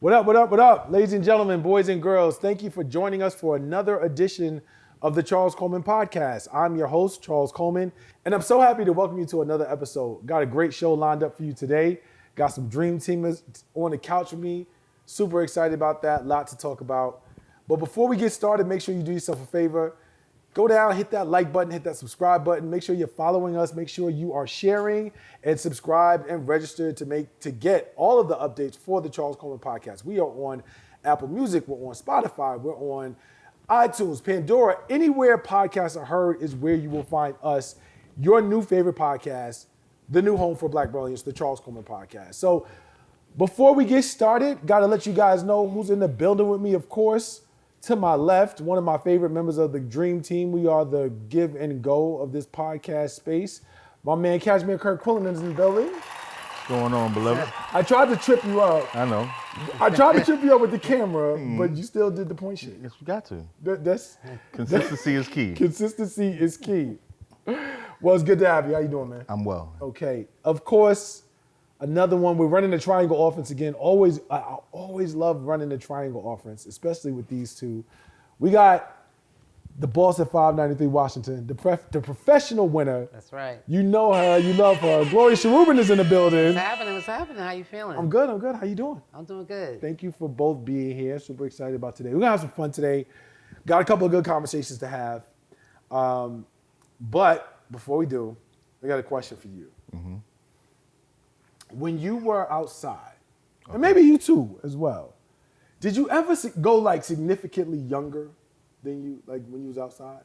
What up, what up, what up? Ladies and gentlemen, boys and girls, thank you for joining us for another edition of the Charles Coleman Podcast. I'm your host, Charles Coleman, and I'm so happy to welcome you to another episode. Got a great show lined up for you today. Got some dream teamers on the couch with me. Super excited about that, lot to talk about. But before we get started, make sure you do yourself a favor. Go down, hit that like button, hit that subscribe button. Make sure you're following us. Make sure you are sharing and subscribed and registered to get all of the updates for the Charles Coleman Podcast. We are on Apple Music. We're on Spotify. We're on iTunes, Pandora. Anywhere podcasts are heard is where you will find us. Your new favorite podcast, the new home for Black brilliance, the Charles Coleman Podcast. So before we get started, got to let you guys know who's in the building with me, of course. To my left, one of my favorite members of the Dream Team. We are the give and go of this podcast space. My man, Cashmere Curt is in the building. What's going on, beloved? I tried to trip you up. I know. I tried to trip you up with the camera, but you still did the point shit. Yes, we got to. Consistency is key. Consistency is key. Well, it's good to have you. How you doing, man? I'm well. Okay. Of course, another one. We're running the triangle offense again. I always love running the triangle offense, especially with these two. We got the boss at 593 Washington, the professional winner. That's right. You know her. You love her. Gloria Cherubin is in the building. What's happening? What's happening? How you feeling? I'm good. How you doing? I'm doing good. Thank you for both being here. Super excited about today. We're going to have some fun today. Got a couple of good conversations to have. But before we do, I got a question for you. Mm-hmm. When you were outside, and maybe you too as well, did you ever go like significantly younger than you, like when you was outside?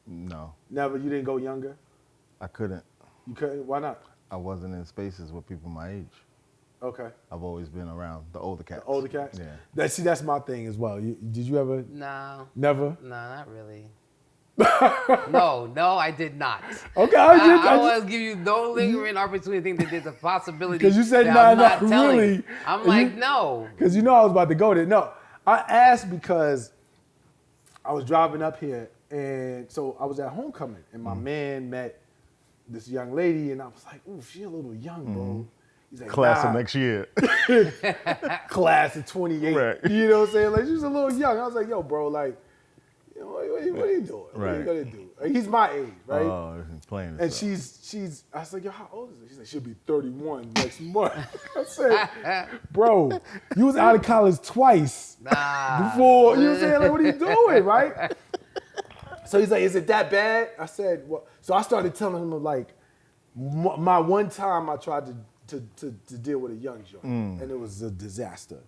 No. Never? You didn't go younger? I couldn't. You couldn't? Why not? I wasn't in spaces with people my age. Okay. I've always been around the older cats. The older cats? Yeah. That's my thing as well. Did you ever? No. Never? No, not really. No, I did not. Okay, I want to give you no lingering opportunity to think that there's a possibility. Because you said not really. I'm like, no. Because you know I was about to go there. No, I asked because I was driving up here, and so I was at homecoming, and my man met this young lady, and I was like, ooh, she a little young, bro. He's like, Class of next year. Class of 28. Right. You know what I'm saying? Like, she was a little young. I was like, yo, bro, like, you know, what are you doing? What are you gonna do? Like, he's my age, right? Oh, he's playing. And she's. I was like, yo, how old is she? She's like, she'll be 31 next month. I said, bro, you was out of college twice before. You know what I'm saying? Like, what are you doing, right? So he's like, is it that bad? I said, well. So I started telling him like, my one time I tried to deal with a young joint, and it was a disaster.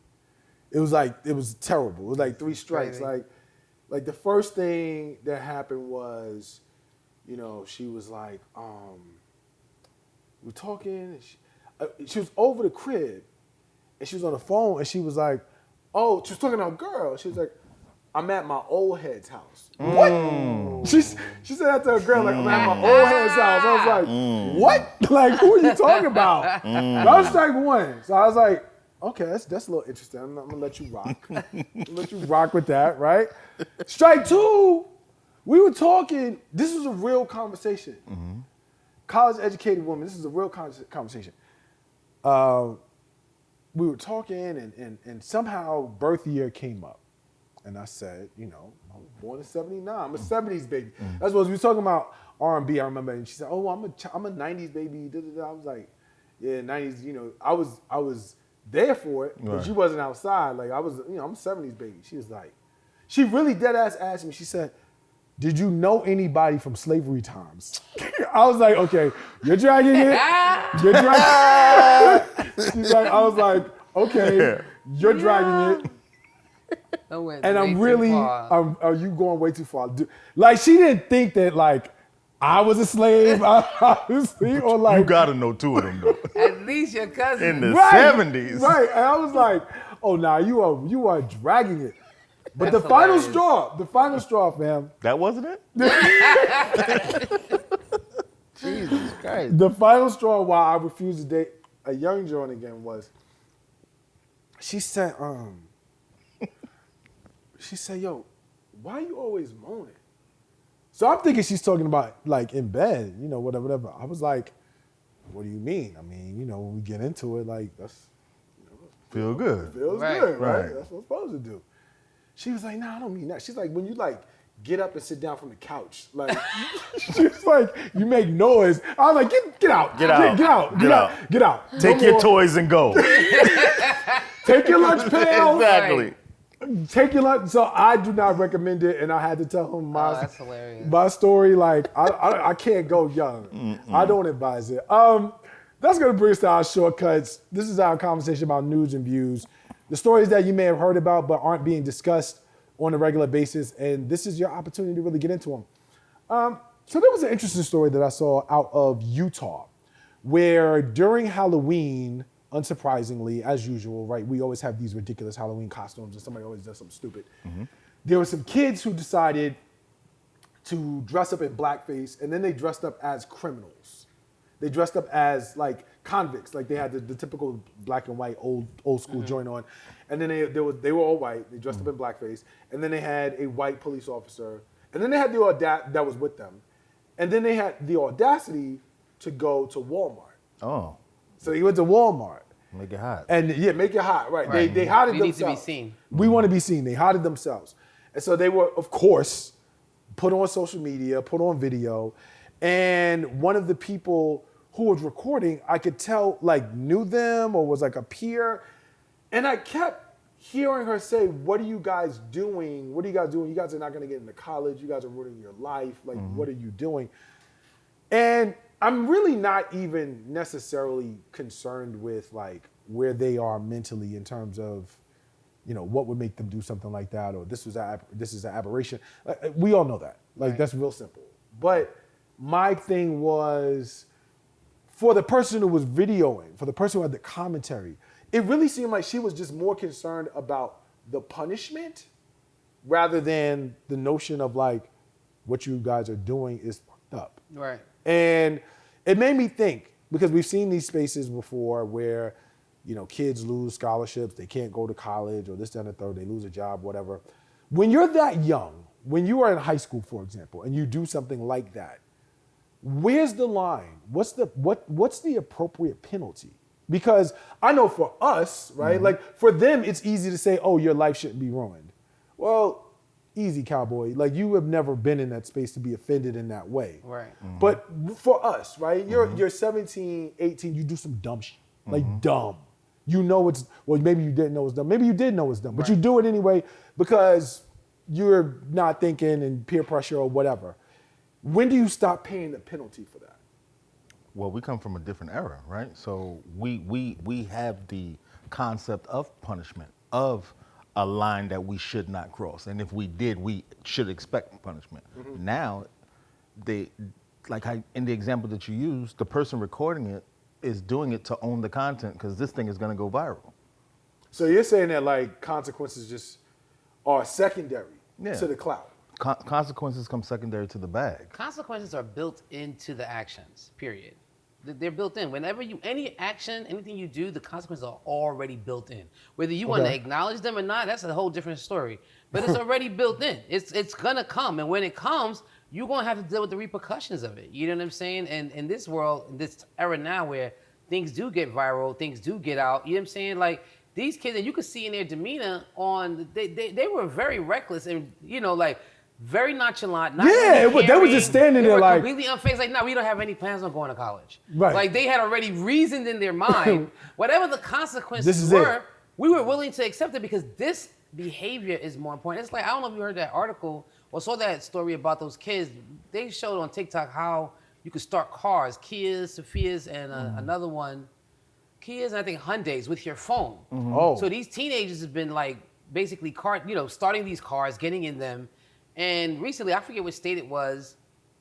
It was terrible. It was like 3 strikes, Crazy. Like the first thing that happened was, you know, she was like, we were talking, and she was over the crib, and she was on the phone, and she was like, oh, she was talking to a girl. She was like, I'm at my old head's house. What? She said that to a girl, like, I'm at my old head's house. I was like, what? Like, who are you talking about? That was strike 1. So I was like, okay, that's a little interesting. I'm gonna let you rock. Let you rock with that, right? Strike 2, we were talking. This was a real conversation. College-educated woman. This is a real conversation. We were talking, and somehow birth year came up, and I said, you know, I was born in '79. I'm a '70s baby. That's what we were talking about. R&B, I remember, and she said, oh, I'm a '90s baby. Da, da, da. I was like, yeah, '90s. You know, I was there for it, but she wasn't outside. Like, I was, you know, I'm a 70s baby. She was like, she really dead ass asked me, she said, did you know anybody from slavery times? I was like, okay, you're dragging it. You're dragging it. She's like, I was like, okay, you're dragging it. And I'm really, are you going way too far? Like, she didn't think that, like, I was a slave, obviously, or like. You gotta know 2 of them, though. At least your cousin. In the 70s. Right, and I was like, oh, nah, you are dragging it. But the final straw, fam. That wasn't it? Jesus Christ. The final straw why I refused to date a young joint again was, she said, yo, why are you always moaning? So I'm thinking she's talking about like in bed, you know, whatever. I was like, what do you mean? I mean, you know, when we get into it, like that's, you know, Feel good. Feels Right. good, right? Right. That's what I'm supposed to do. She was like, "No, I don't mean that." She's like, "When you like get up and sit down from the couch, like she's like, you make noise." I was like, "Get out, Get out. get out, Get out. get out." Take No your more. toys and go. Take your lunch pail. Exactly. Take your lunch. So I do not recommend it, and I had to tell him Oh, that's hilarious. my story. Like I can't go young. I don't advise it. That's gonna bring us to our shortcuts. This is our conversation about news and views, the stories that you may have heard about but aren't being discussed on a regular basis, and this is your opportunity to really get into them. So there was an interesting story that I saw out of Utah, where during Halloween, unsurprisingly, as usual, right, we always have these ridiculous Halloween costumes and somebody always does something stupid. There were some kids who decided to dress up in blackface, and then they dressed up as criminals. They dressed up as like convicts, like they had the typical black and white old school joint on, and then they were all white. They dressed up in blackface, and then they had a white police officer, and then they had the that was with them, and then they had the audacity to go to Walmart. Oh, So he went to Walmart. make it hot. And yeah, make it hot, right? Right. They hotted We need to be themselves. seen. We want to be seen. They hotted themselves, and so they were, of course, put on social media, put on video, and one of the people who was recording, I could tell, like, knew them or was like a peer, and I kept hearing her say, "What are you guys doing? What are you guys doing? You guys are not going to get into college. You guys are ruining your life. Like, what are you doing?" And I'm really not even necessarily concerned with like where they are mentally in terms of, you know, what would make them do something like that, or this is an aberration. We all know that. Like, that's real simple. But my thing was, for the person who was videoing, for the person who had the commentary, it really seemed like she was just more concerned about the punishment rather than the notion of like, what you guys are doing is fucked up. Right. And it made me think, because we've seen these spaces before where, you know, kids lose scholarships, they can't go to college or this, that, and the third, they lose a job, whatever. When you're that young, when you are in high school, for example, and you do something like that, where's the line? What's the appropriate penalty? Because I know for us, right, like for them, it's easy to say, "Oh, your life shouldn't be ruined." Well, easy, cowboy. Like, you have never been in that space to be offended in that way. Right. But for us, right, you're 17, 18, you do some dumb shit, like dumb. You know it's, well, maybe you didn't know it's dumb. Maybe you did know it's dumb, but you do it anyway because you're not thinking and peer pressure or whatever. When do you stop paying the penalty for that? Well, we come from a different era, right? So we have the concept of punishment, of a line that we should not cross. And if we did, we should expect punishment. Now, in the example that you used, the person recording it is doing it to own the content because this thing is going to go viral. So you're saying that like consequences just are secondary Yeah. to the clout. Consequences come secondary to the bag. Consequences are built into the actions, period. They're built in. Whenever any action, anything you do, the consequences are already built in. Whether you want to acknowledge them or not, that's a whole different story. But it's already built in. It's gonna come, and when it comes, you're gonna have to deal with the repercussions of it. You know what I'm saying? And in this world, in this era now, where things do get viral, things do get out. You know what I'm saying? Like these kids, and you could see in their demeanor they were very reckless and like. Very nonchalant. Not really they were just standing there like completely unfazed. Like, no, we don't have any plans on going to college. Right. Like they had already reasoned in their mind whatever the consequences were. We were willing to accept it because this behavior is more important. It's like, I don't know if you heard that article or saw that story about those kids. They showed on TikTok how you could start cars, Kias, Sophias, and another one, Kias, and I think Hyundais with your phone. Oh. So these teenagers have been like basically starting these cars, getting in them. And recently, I forget what state it was,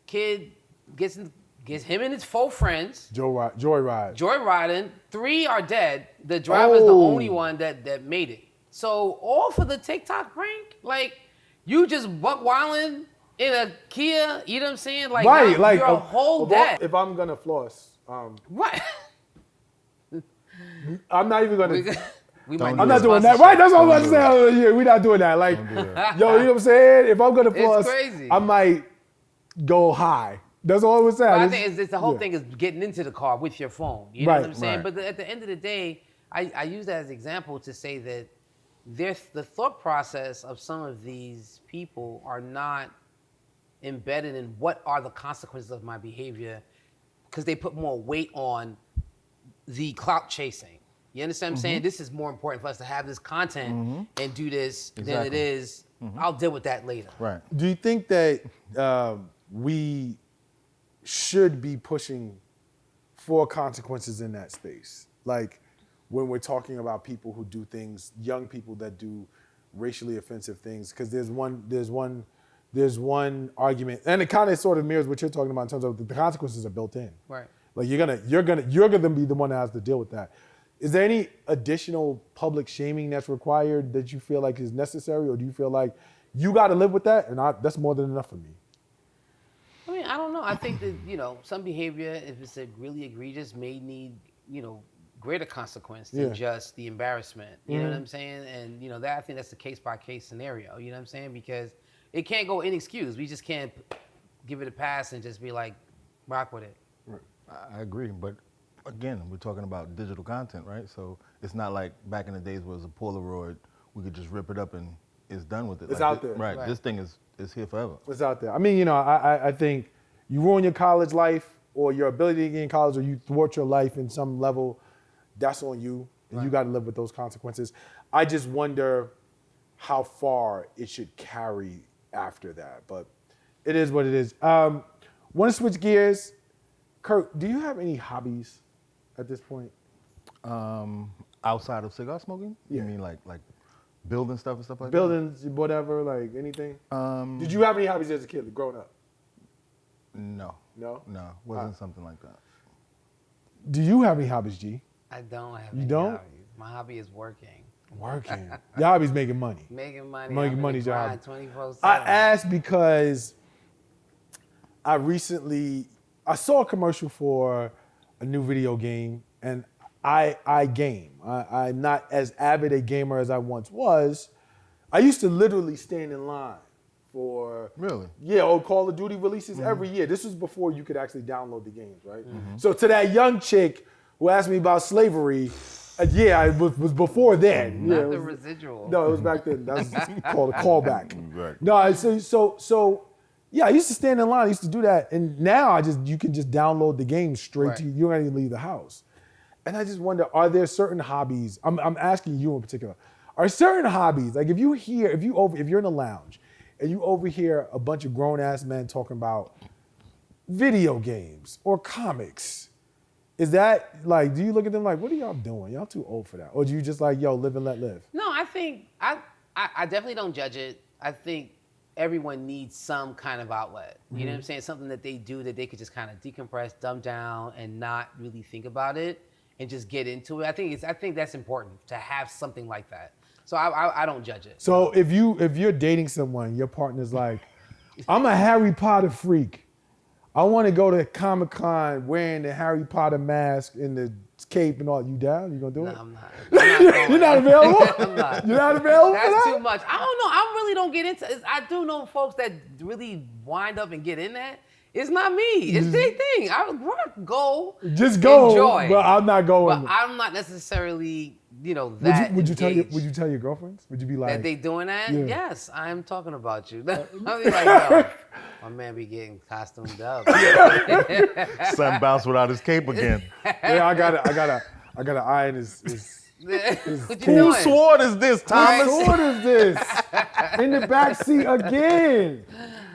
kid gets him and his 4 friends. Joyriding. 3 are dead. The driver's the only one that made it. So all for the TikTok prank? Like, you just buck wilding in a Kia, you know what I'm saying? Like, right, like you're a whole dad. If I'm gonna floss, What? I'm not even gonna. I'm I'm not doing that. Right, that's what I'm about to say. Yeah, we're not doing that. Like, yo, you know what I'm saying? If I'm gonna floss, crazy. I might go high. That's all I was saying. But I think it's the whole thing is getting into the car with your phone. You know what I'm saying? Right. But at the end of the day, I use that as an example to say that the thought process of some of these people are not embedded in what are the consequences of my behavior, because they put more weight on the clout chasing. You understand what I'm saying? This is more important for us to have this content and do this than it is, I'll deal with that later. Right. Do you think that we should be pushing for consequences in that space? Like when we're talking about people who do things, young people that do racially offensive things, because there's one argument, and it kind of sort of mirrors what you're talking about in terms of the consequences are built in. Right. Like you're gonna be the one that has to deal with that. Is there any additional public shaming that's required that you feel like is necessary, or do you feel like you got to live with that, and that's more than enough for me? I mean, I don't know. I think that, some behavior, if it's really egregious, may need, greater consequence than just the embarrassment. You know what I'm saying? And, that I think that's a case-by-case scenario. You know what I'm saying? Because it can't go inexcused. We just can't give it a pass and just be like, rock with it. Right. I agree, but again, we're talking about digital content, right? So it's not like back in the days where it was a Polaroid, we could just rip it up and it's done with it. It's out there. Right. This thing is here forever. It's out there. I mean, I think you ruin your college life or your ability to get in college, or you thwart your life in some level, that's on you, and you got to live with those consequences. I just wonder how far it should carry after that, but it is what it is. Want to switch gears? Curt, do you have any hobbies at this point? Outside of cigar smoking? Yeah. You mean like building stuff and stuff like Buildings, whatever, like anything? that? Did you have any hobbies as a kid growing up? No. No? No, wasn't something like that. Do you have any hobbies, G? I don't have You any don't? hobbies. My hobby is working. Working. Your hobby's making money. Making money. Making money's your hobby. 24/7. I asked because I saw a commercial for a new video game, and I game. I'm not as avid a gamer as I once was. I used to literally stand in line for Call of Duty releases every year. This was before you could actually download the games, right? So to that young chick who asked me about slavery, it was before then. Not the residual. No, it was back then. That's called a callback. Right. No, so I used to stand in line. I used to do that, and now you can just download the game straight to you. You don't even leave the house. And I just wonder, are there certain hobbies? I'm asking you in particular. Are certain hobbies, like if you're in a lounge and you overhear a bunch of grown ass men talking about video games or comics, is that like, do you look at them like, what are y'all doing? Y'all too old for that. Or do you just like, yo, live and let live? No, I think I definitely don't judge it. I think everyone needs some kind of outlet. You know what I'm saying? Something that they do that they could just kind of decompress, dumb down, and not really think about it and just get into it. I think that's important to have something like that. So I don't judge it. So if you're dating someone, your partner's like, I'm a Harry Potter freak. I want to go to Comic-Con wearing the Harry Potter mask and the cape and all. You down? You gonna do it? I'm not. You're not available? I'm not. You're not available That's for that? too much. I don't know. I really don't get into it. I do know folks that really wind up and get in that. It's not me. It's their thing. I would go. Just go. Enjoy. But I'm not going. But I'm not necessarily, that would you tell engaged. your girlfriends? Would you be like That they doing that? Yeah. Yes, I'm talking about you. I'll be like, yo, my man be getting costumed up. Son bounced without his cape again. Yeah, I gotta iron his What you Whose doing? sword is this, Thomas? Whose sword is this? In the back seat again.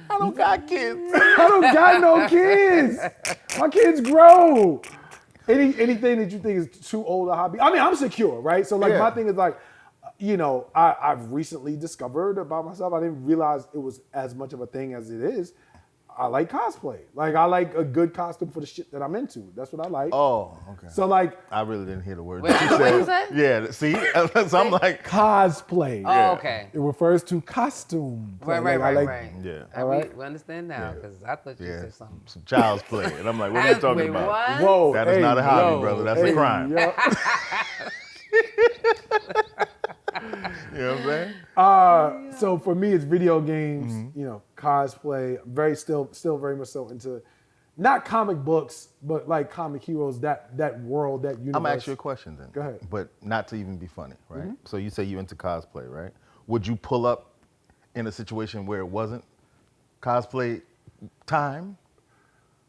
I don't got kids. I don't got no kids. My kids grow. Anything that you think is too old a hobby? I mean, I'm secure, right? So my thing is like, I've recently discovered about myself. I didn't realize it was as much of a thing as it is. I like cosplay. Like I like a good costume for the shit that I'm into. That's what I like. Oh, okay. So like I really didn't hear the word Wait, that you what said. you said? Yeah, see? So I'm like, cosplay. Oh, okay. It refers to costume. play. Right. Like, I like- Right. Yeah. I All mean, right. we understand now because I thought you yeah, said something. some child's play. And I'm like, what are you talking Wait, about? what? Whoa, That is not a hobby, brother. That's a crime. yo. You know what I'm saying? So for me, it's video games, cosplay. Still very much so into not comic books, but like comic heroes, that world, that universe. I'm gonna ask you a question then. Go ahead. But not to even be funny, right? So you say you into cosplay, right? Would you pull up in a situation where it wasn't cosplay time?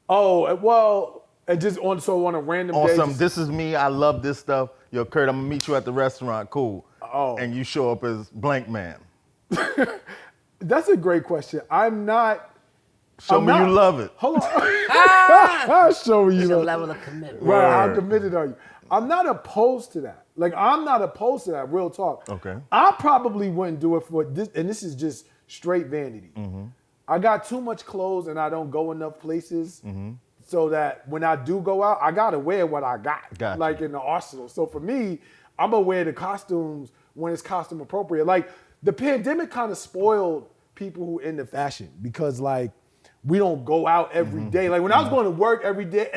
Oh, well, and just on a random On day. some, this is me, I love this stuff. Yo, Kurt, I'm gonna meet you at the restaurant, cool. Oh. And you show up as blank man. That's a great question. I'm not. Show me you love it. Hold on. Show me you There's a love it. level of commitment. Right, how Word. committed are you? I'm not opposed to that. Like, I'm not opposed to that, real talk. Okay. I probably wouldn't do it for this, and this is just straight vanity. I got too much clothes and I don't go enough places so that when I do go out, I gotta wear what I got, Gotcha. like in the arsenal. So for me, I'm gonna wear the costumes when it's costume appropriate. Like, the pandemic kind of spoiled people who into fashion because, like, we don't go out every day. Like, when I was going to work every day,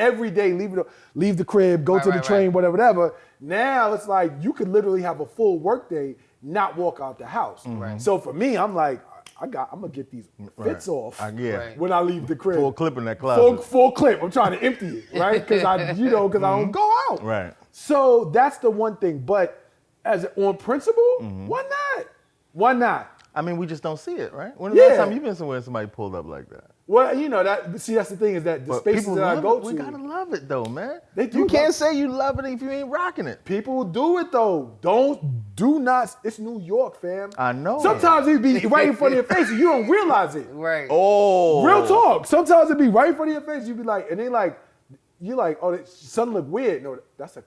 leave the crib, go to the train, whatever. Now it's like you could literally have a full work day, not walk out the house. So for me, I'm like, I'm gonna get these fits off when I leave the crib. Full clip in that closet. Full clip. I'm trying to empty it, right? Because I don't go out. Right. So that's the one thing. But as on principle, why not? Why not? I mean, we just don't see it, right? When the last time you've been somewhere and somebody pulled up like that? Well, that's the thing is that the But spaces people that I love go it. to. We gotta love it though, man. They do You love can't it. say you love it if you ain't rocking it. People do it though. Do not. It's New York, fam. I know. Sometimes it be right in front of your face and you don't realize it. Right. Oh. Real talk. Sometimes it be right in front of your face. You be like, and they like, you're like, oh, something look weird. No, that's a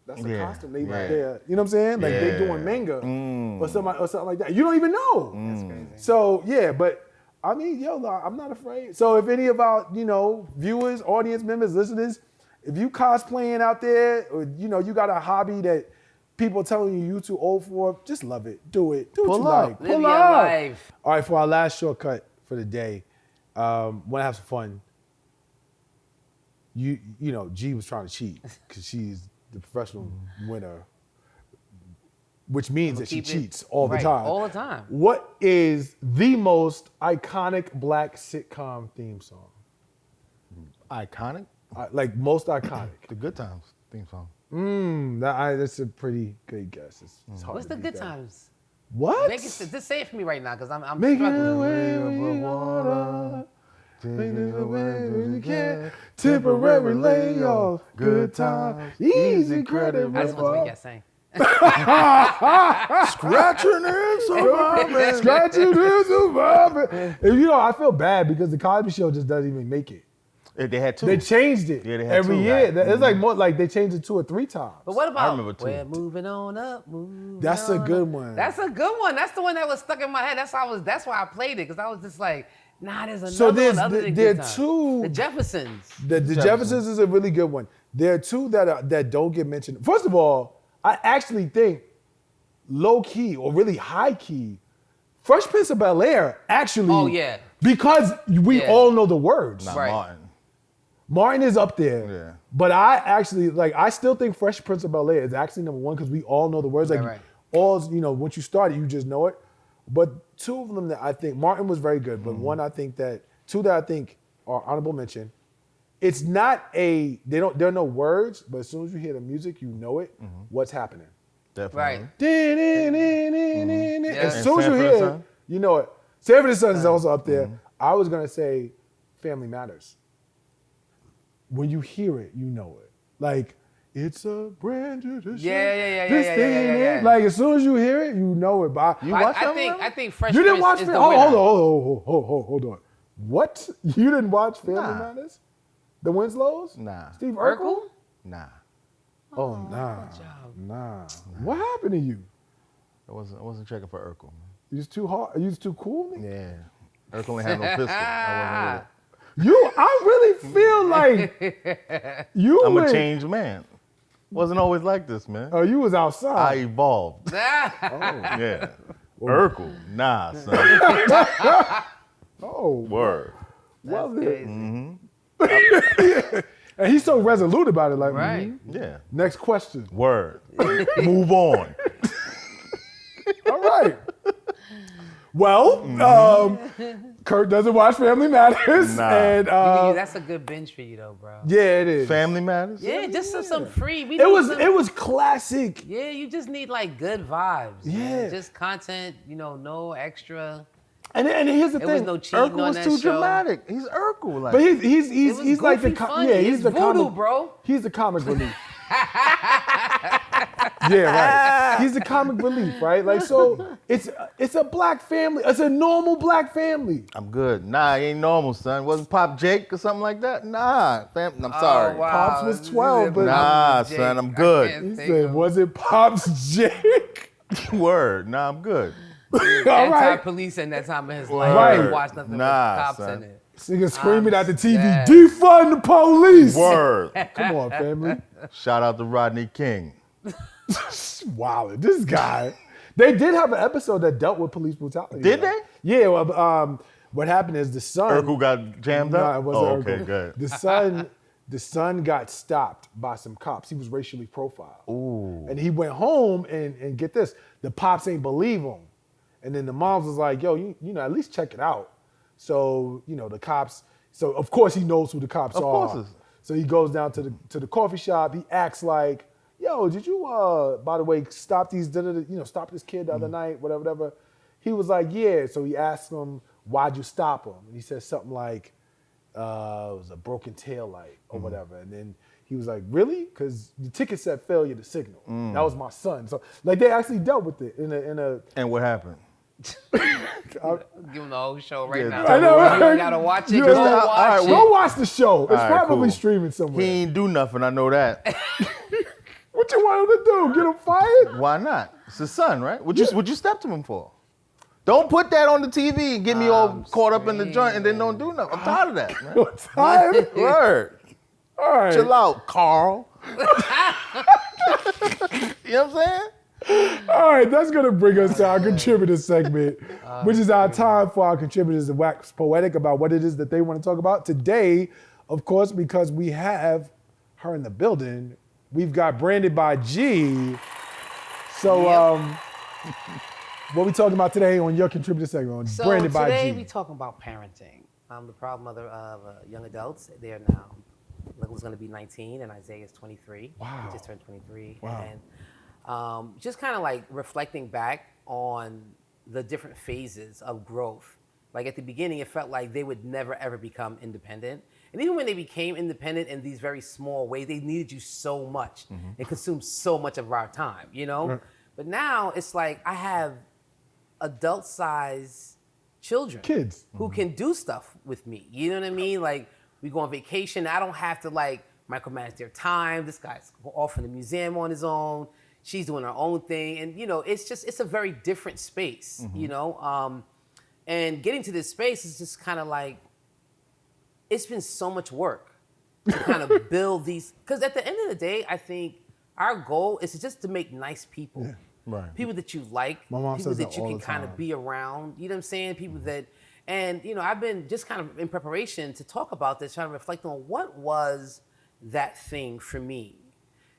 costume. They right there. You know what I'm saying? Like they doing manga or something like that. You don't even know. That's crazy. So yeah, but I mean, yo, I'm not afraid. So if any of our, viewers, audience members, listeners, if you cosplaying out there, or you got a hobby that people telling you too old for, just love it. Do it. Do what you like. Live Pull your up. life. All right, for our last shortcut for the day, want to have some fun. G was trying to cheat because she's the professional winner, which means that she cheats all the time. All the time. What is the most iconic black sitcom theme song? Iconic? Like most iconic. The Good Times theme song. That's a pretty good guess. It's hard What's to the beat good that. times? What? Just say it for me right now, because I'm Making struggling. away with water. Making away when you can. Temporary layoff. Good time. Easy credit. I just want to make that sing. Scratching and surviving. Scratching and surviving. And I feel bad because the Cosby Show just doesn't even make it. They had two. They changed it Yeah, they had every two. year. Right. It's like more like they changed it 2 or 3 times. But what about remember too. we're moving on up, moving That's a on good up. one. That's a good one. That's the one that was stuck in my head. That's why I played it, because I was just like, nah, there's another So one other than there Good are Times. two. The Jeffersons. The Jeffersons is a really good one. There are 2 that don't get mentioned. First of all, I actually think low key or really high key, Fresh Prince of Bel-Air actually. Oh, yeah. Because we all know the words. Not Right. Martin. Martin is up there. Yeah. But I actually I still think Fresh Prince of Bel-Air is actually number 1 because we all know the words. Like Right. once you start it, you just know it. But 2 of them that I think Martin was very good, but Mm-hmm. 2 that I think are honorable mention. It's not there are no words, but as soon as you hear the music, you know it. What's happening? Definitely. Right. As And soon as you Sanford hear and it, Son? you know it. Sanford and Son is also up there. I was gonna say Family Matters. When you hear it, you know it. Like, it's a brand new tradition. Yeah. Like, as soon as you hear it, you know it. But I think Fresh you didn't Prince watch is Family the winner. Hold on. What? You didn't watch Family Matters? The Winslows? Nah. Steve Urkel? Nah. Oh, nah. What happened to you? I wasn't checking for Urkel. Man. You was too hard? You was too cool? Nigga? Yeah. Urkel ain't had no pistol. I wasn't with it. I really feel like you I'm went, a changed man. Wasn't always like this, man. Oh, you was I outside. evolved. Ah. Yeah. Urkel. Nah, son. Oh, Word. well, Crazy. and he's so resolute about it. Like, Right. Yeah. Next question. Word. Move on. All right. Well, Kurt doesn't watch Family Matters. Nah. And That's a good binge for you, though, bro. yeah, it is. Family Matters? Yeah, just some free. It was classic. Yeah, you just need like good vibes. Yeah. Man. Just content, no extra. And here's the It thing. was no cheating Urkel on was that too show. dramatic. He's Urkel. Like. But he's like the funny. yeah, he's It's the voodoo, comic, bro. He's the comic relief. Yeah, right. He's the comic relief, right? Like, so it's a black family. It's a normal black family. I'm good. Nah, he ain't normal, son. Wasn't Pop Jake or something like that? Nah, I'm sorry. Wow. Pops was 12, but Nah, Jake. son, I'm I good. can't he think said, of- was it Pops Jake? Word. Nah, I'm good. All right. Anti-police in that time of his life. Right. He didn't watch nothing Nah, with cops son. in it. Nigga screaming at the TV, sad. defund the police. Word. Come on, family. Shout out to Rodney King. Wow, this guy. They did have an episode that dealt with police brutality. Did though. they? Yeah. Well, what happened is the son. Urkel got jammed No, up? it wasn't Oh, Urkel. okay, good. The son got stopped by some cops. He was racially profiled. Ooh. And he went home and get this, the pops ain't believe him. And then the moms was like, yo, you know, at least check it out. So, the cops, so of course he knows who the cops Of are. course. So he goes down to the coffee shop. He acts like, yo, did you, by the way, stop these, stop this kid the other night, whatever. He was like, yeah. So he asked him, why'd you stop him? And he said something like, it was a broken tail light or whatever. And then he was like, really? Because the ticket said failure to signal. That was my son. So like they actually dealt with it in a. And what happened? Give him the whole show right Yeah, now. I know, You right? gotta watch it. You Go know, watch it. Go watch the show. It's All right, probably cool. streaming somewhere. He ain't do nothing, I know that. What you want him to do? Get him fired? Why not? It's his son, right? Would you step to him for? Don't put that on the TV and get me all caught up in the joint and then don't do nothing. I'm tired of that, man. You're tired? Word. All right. Chill out, Carl. You know what I'm saying? All right, that's going to bring us to our contributor segment, which is our time for our contributors to wax poetic about what it is that they want to talk about. Today, of course, because we have her in the building, we've got Branded by G. So, what we talking about today on your contributor segment on So Branded by G? today we talking about parenting. I'm the proud mother of young adults. They are now, Lola's going to be 19 and Isaiah is 23. Wow. He just turned 23. Wow. And just kind of like reflecting back on the different phases of growth. Like at the beginning, it felt like they would never ever become independent. And even when they became independent in these very small ways, they needed you so much. It consumed so much of our time, But now it's like I have adult-sized children. Kids. Who can do stuff with me. You know what I mean? Like we go on vacation. I don't have to like micromanage their time. This guy's off in the museum on his own. She's doing her own thing. And it's a very different space, and getting to this space is just kind of like, it's been so much work to kind of build these, because at the end of the day, I think our goal is just to make nice people. Yeah, right. People that you like, My mom people says that that you all can the kind of time. be around, you know what I'm saying? People that, and I've been just kind of in preparation to talk about this, trying to reflect on what was that thing for me.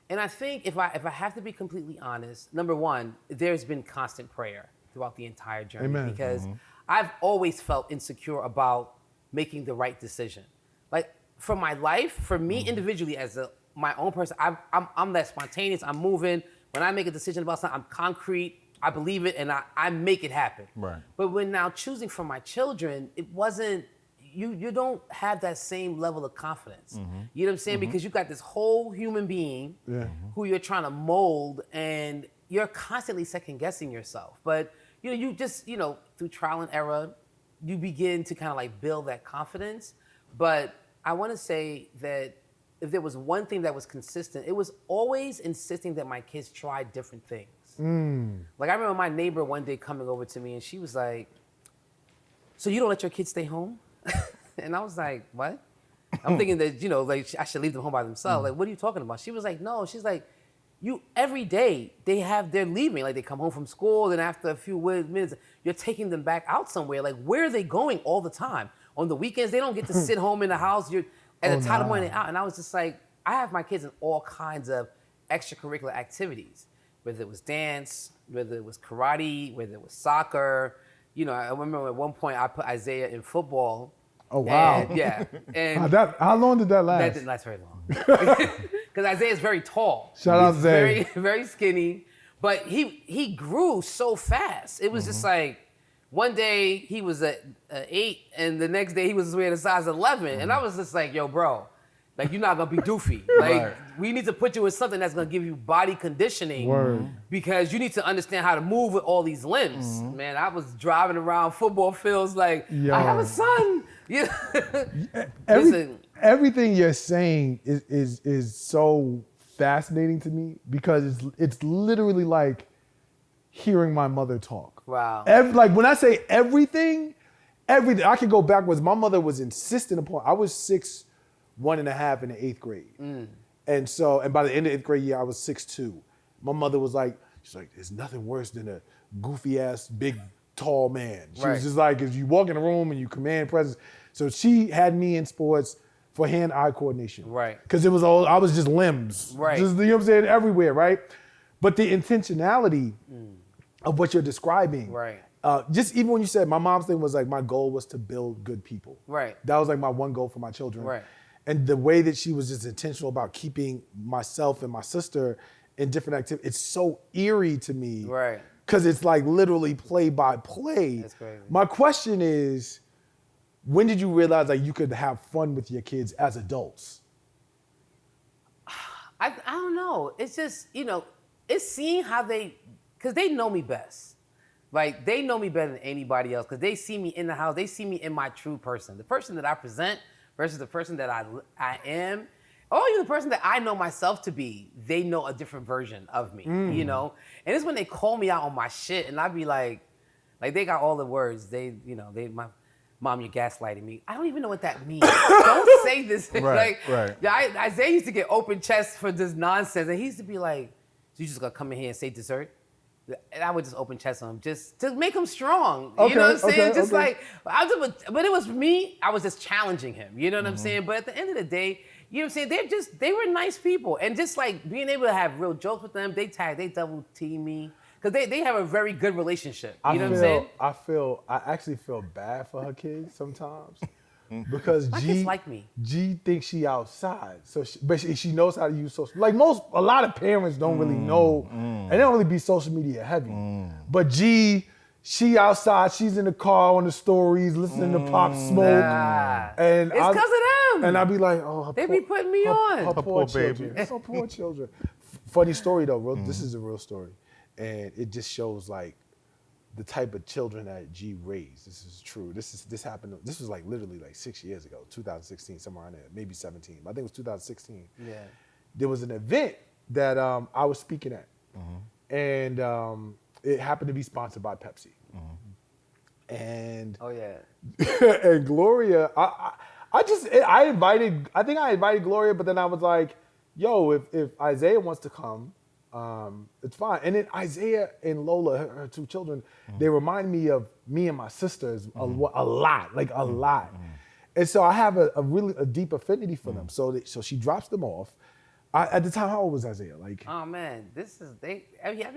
And I think if I have to be completely honest, number one, there's been constant prayer throughout the entire journey. Amen. Because I've always felt insecure about making the right decision. Like for my life, for me individually as my own person, I'm that spontaneous. I'm moving. When I make a decision about something, I'm concrete. I believe it and I make it happen. Right. But when now choosing for my children, it wasn't. You don't have that same level of confidence. You know what I'm saying? Because you've got this whole human being who you're trying to mold, and you're constantly second guessing yourself. But you just through trial and error, you begin to kind of like build that confidence. But I want to say that if there was one thing that was consistent, it was always insisting that my kids try different things. Like I remember my neighbor one day coming over to me and she was like, "So you don't let your kids stay home?" And I was like, "What?" I'm thinking that, like I should leave them home by themselves. Like, what are you talking about? She was like, "No." She's like, "You every day they're leaving. Like they come home from school, then after a few minutes, you're taking them back out somewhere. Like where are they going all the time? On the weekends, they don't get to sit home in the house. You're at the time of morning out." And I was just like, I have my kids in all kinds of extracurricular activities, whether it was dance, whether it was karate, whether it was soccer, I remember at one point I put Isaiah in football. Oh, wow. And, yeah. And how long did that last? that didn't last very long. Because Isaiah's very tall. Shout out He's Zay. very, very skinny. But he grew so fast. It was just like, one day he was at 8, and the next day he was wearing a size 11. And I was just like, yo, bro, like, you're not going to be doofy. Like, we need to put you in something that's going to give you body conditioning. Because you need to understand how to move with all these limbs. Man, I was driving around football fields like, I have a son. Everything you're saying is so fascinating to me because it's literally like hearing my mother talk. Wow. Like when I say everything, I can go backwards. My mother was insistent upon, I was 6'1.5" in the 8th grade. And by the end of the 8th grade year, I was 6'2". My mother was like, she's like, there's nothing worse than a goofy ass, big, tall man. She was just like, if you walk in a room and you command presence. So she had me in sports for hand-eye coordination. Right. Because I was just limbs. Right. Just, you know what I'm saying, everywhere, right? But the intentionality of what you're describing. Right. Just even when you said, my mom's thing was like, my goal was to build good people. Right. That was like my one goal for my children. Right. And the way that she was just intentional about keeping myself and my sister in different activities, it's so eerie to me. Right. Because it's like literally play by play. That's crazy. My question is, when did you realize that you could have fun with your kids as adults? I don't know. It's just, it's seeing how because they know me best. Like, they know me better than anybody else because they see me in the house. They see me in my true person. The person that I present versus the person that I am, or even the person that I know myself to be, they know a different version of me, And it's when they call me out on my shit and I be like they got all the words. My mom, you're gaslighting me. I don't even know what that means. Don't say this. Right. Isaiah used to get open chest for this nonsense, and he used to be like, so you just gonna come in here and say dessert? And I would just open chest on him just to make him strong. You know what I'm saying? But it was me, I was just challenging him. You know what I'm saying? But at the end of the day, you know what I'm saying? They were nice people. And just like being able to have real jokes with them, they double team me. Because they have a very good relationship. You know what I'm saying? I actually feel bad for her kids sometimes. Because My kids like me. G thinks she outside, but she knows how to use social. Like a lot of parents don't really know, and they don't really be social media heavy. But G, she outside, she's in the car on the stories, listening to Pop Smoke, and it's because of them. And I'd be like, oh, they be putting me on. Her poor children. Baby. Her poor children. Funny story though, this is a real story, and it just shows like the type of children that G raised. This is true. This happened. This was like literally like 6 years ago, 2016, somewhere around there, maybe 17. I think it was 2016. Yeah. There was an event that I was speaking at, and it happened to be sponsored by Pepsi. And and Gloria, I think I invited Gloria, but then I was like, yo, if Isaiah wants to come, it's fine. And then Isaiah and Lola, her two children, they remind me of me and my sisters a lot. And so I have a really deep affinity for them. So she drops them off. At the time, how old was Isaiah? Like, oh man, I think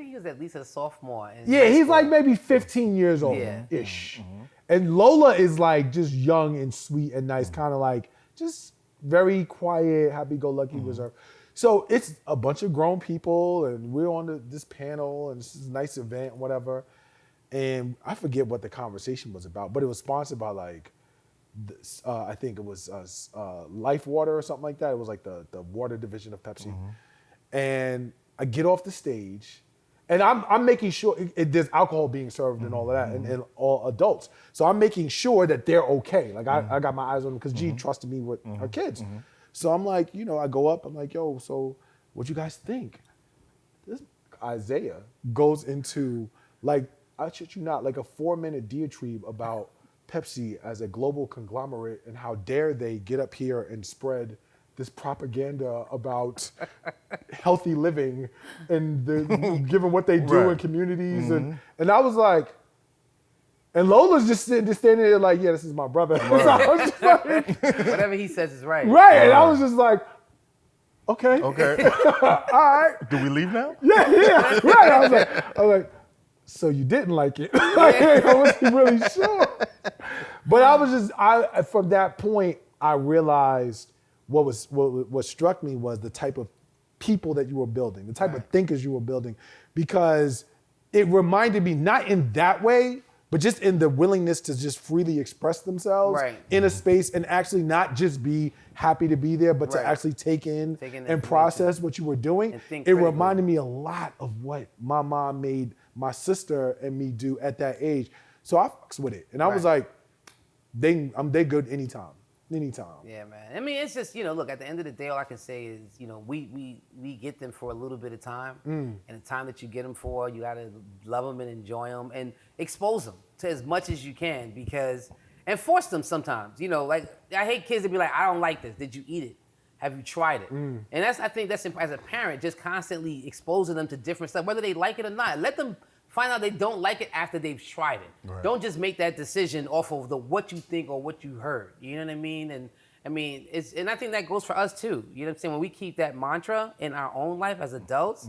he was at least a sophomore. He's like maybe 15 years old ish. And Lola is like just young and sweet and nice, kind of like just very quiet, happy-go-lucky, reserved. So it's a bunch of grown people, and we're on this panel, and this is a nice event, whatever. And I forget what the conversation was about, but it was sponsored by like, I think it was Life Water or something like that. It was like the water division of Pepsi. And I get off the stage, and I'm making sure there's alcohol being served and all of that, and all adults. So I'm making sure that they're okay. Like I got my eyes on them because G trusted me with her kids. So I'm like, I go up, I'm like, yo, so what you guys think? This Isaiah goes into, like, I shit you not, like a 4-minute diatribe about Pepsi as a global conglomerate and how dare they get up here and spread this propaganda about healthy living and given what they do in communities. And I was like, and Lola's just standing there like, yeah, this is my brother. Right. So I was just like, whatever he says is right. Right, and I was just like, okay. All right. Do we leave now? Yeah, right. I was like, so you didn't like it. I wasn't really sure. But from that point, I realized what struck me was the type of people that you were building, the type of thinkers you were building, because it reminded me, not in that way, but just in the willingness to just freely express themselves in a space and actually not just be happy to be there, but to actually take in and process what you were doing. It reminded me a lot of what my mom made my sister and me do at that age. So I fucks with it. And I was like, they good anytime. Yeah, man. I mean, it's just, look, at the end of the day, all I can say is, we get them for a little bit of time. And the time that you get them for, you got to love them and enjoy them and expose them to as much as you can, and force them sometimes. Like, I hate kids that be like, I don't like this. Did you eat it? Have you tried it? And I think that's, as a parent, just constantly exposing them to different stuff, whether they like it or not. Let them find out they don't like it after they've tried it. Right. Don't just make that decision off of what you think or what you heard. You know what I mean? And I mean, and I think that goes for us too. You know what I'm saying? When we keep that mantra in our own life as adults,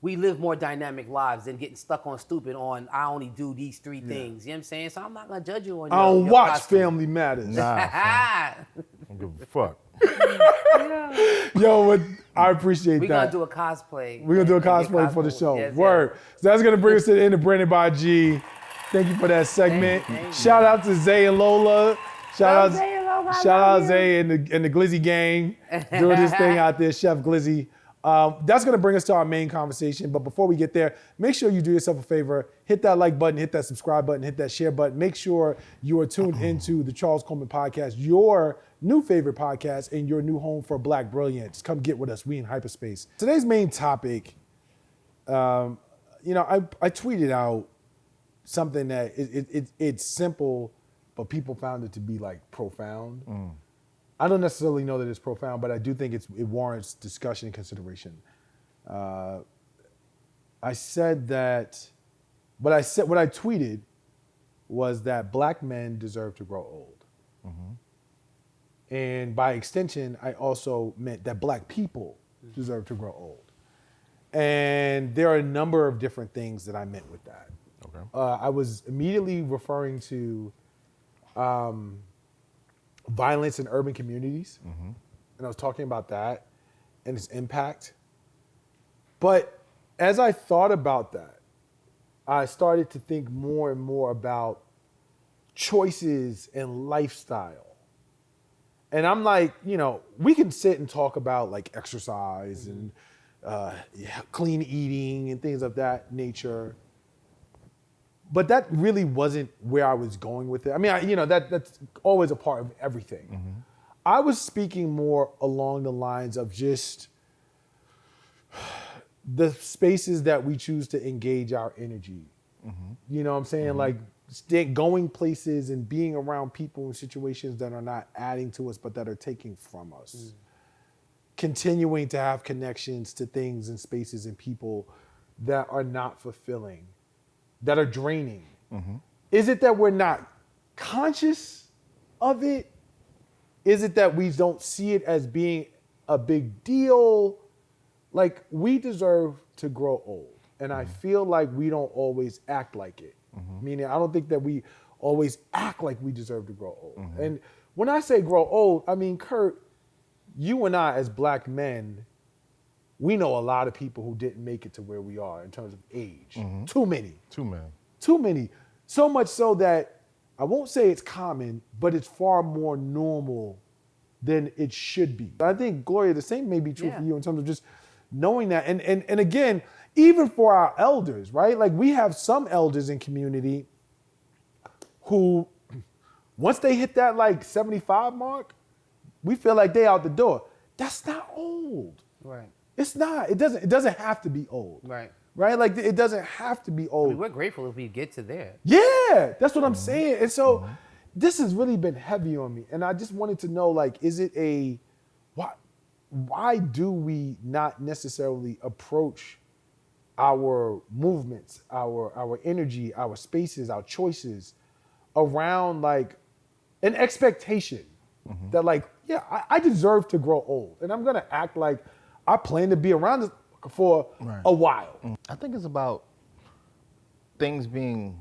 we live more dynamic lives than getting stuck on stupid on, I only do these 3 things. You know what I'm saying? So I'm not gonna judge you on I don't watch Family Matters. Nah, I don't give a fuck. Yo, I appreciate that. We're going to do a cosplay. We're going to do a cosplay for the show. Yes, Word. Yes. So that's going to bring us to the end of Branded by G. Thank you for that segment. Thank you. Shout out to Zay and Lola. Shout out Zay and the Glizzy gang doing this thing out there, Chef Glizzy. That's going to bring us to our main conversation. But before we get there, make sure you do yourself a favor. Hit that like button, hit that subscribe button, hit that share button. Make sure you are tuned into the Charles Coleman Podcast, your new favorite podcast and your new home for Black brilliance. Come get with us. We in hyperspace. Today's main topic, I tweeted out something that it's simple, but people found it to be like profound. I don't necessarily know that it's profound, but I do think it warrants discussion and consideration. I said that, what I tweeted was that Black men deserve to grow old. And by extension, I also meant that Black people deserve to grow old. And there are a number of different things that I meant with that. Okay. I was immediately referring to violence in urban communities. And I was talking about that and its impact. But as I thought about that, I started to think more and more about choices and lifestyle. And I'm like, we can sit and talk about like exercise and clean eating and things of that nature. But that really wasn't where I was going with it. I mean, that's always a part of everything. I was speaking more along the lines of just the spaces that we choose to engage our energy. You know what I'm saying? Like going places and being around people in situations that are not adding to us, but that are taking from us. Continuing to have connections to things and spaces and people that are not fulfilling, that are draining. Is it that we're not conscious of it? Is it that we don't see it as being a big deal? Like, we deserve to grow old. And I feel like we don't always act like it. Meaning, I don't think that we always act like we deserve to grow old. And when I say grow old, I mean, Curt, you and I as Black men, we know a lot of people who didn't make it to where we are in terms of age. Too many. So much so that I won't say it's common, but it's far more normal than it should be. I think, Gloria, the same may be true for you in terms of just knowing that. And again, even for our elders, right? Like, we have some elders in community who, once they hit that like 75 mark, we feel like they out the door. That's not old. Right. It's not. It doesn't have to be old. Right. Right? Like, it doesn't have to be old. I mean, we're grateful if we get to there. Yeah, that's what I'm saying. And so this has really been heavy on me. And I just wanted to know, like, is it why do we not necessarily approach our movements, our energy, our spaces, our choices around like an expectation that like, I deserve to grow old. And I'm going to act like I plan to be around this for a while. I think it's about things being,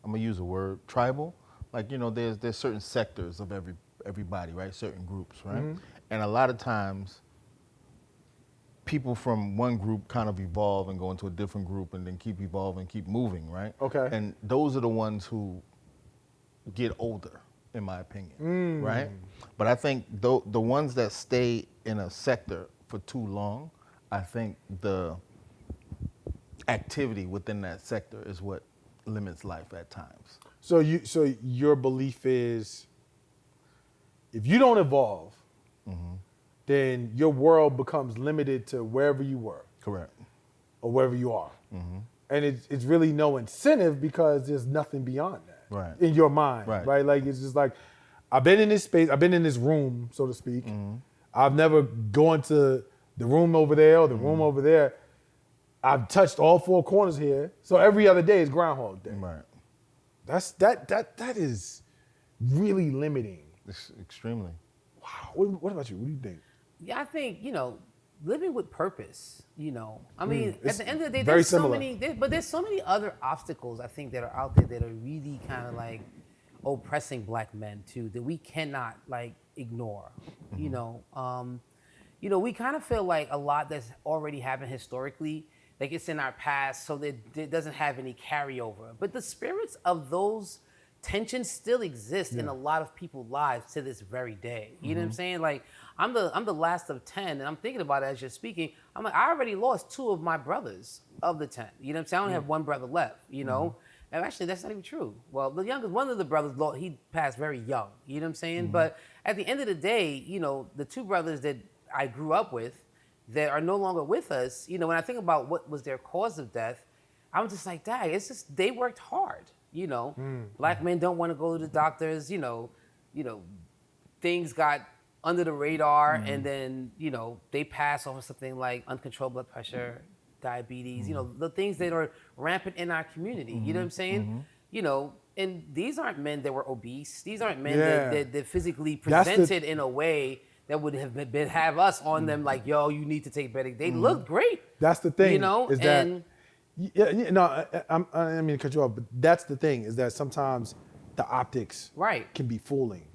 I'm gonna use a word, tribal. Like, there's certain sectors of everybody, right? Certain groups, right? And a lot of times, people from one group kind of evolve and go into a different group and then keep evolving, keep moving, right? Okay. And those are the ones who get older, in my opinion, right? But I think the ones that stay in a sector for too long, I think the activity within that sector is what limits life at times. So your belief is, if you don't evolve, then your world becomes limited to wherever you were. Correct. Or wherever you are. And it's really no incentive because there's nothing beyond that. Right. In your mind. Right. Like, it's just like, I've been in this space, I've been in this room, so to speak. I've never gone to the room over there or the room over there. I've touched all four corners here. So every other day is Groundhog Day. Right. That is really limiting. It's extremely. Wow. What about you? What do you think? Yeah, I think, living with purpose, I mean, at it's the end of the day, very there's so similar. many, but there's so many other obstacles, I think, that are out there that are really kind of like oppressing Black men too, that we cannot like ignore, we kind of feel like a lot that's already happened historically, like it's in our past, so that it doesn't have any carryover. But the spirits of those tensions still exist in a lot of people's lives to this very day. You know what I'm saying? Like, I'm the last of 10, and I'm thinking about it as you're speaking. I'm like, I already lost 2 of my brothers of the 10. You know what I'm saying? I only have 1 brother left, And actually, that's not even true. Well, the youngest, one of the brothers, he passed very young. You know what I'm saying? But at the end of the day, the 2 brothers that I grew up with that are no longer with us, when I think about what was their cause of death, I'm just like, dang, it's just, they worked hard. Black men don't want to go to the doctors, things got under the radar, and then, they pass over something like uncontrolled blood pressure, diabetes, the things that are rampant in our community. You know what I'm saying? And these aren't men that were obese. These aren't men that physically presented in a way that would have us on them like, yo, you need to take better. They looked great. That's the thing. Is that, and I didn't mean to cut you off, but that's the thing, is that sometimes the optics can be fooling.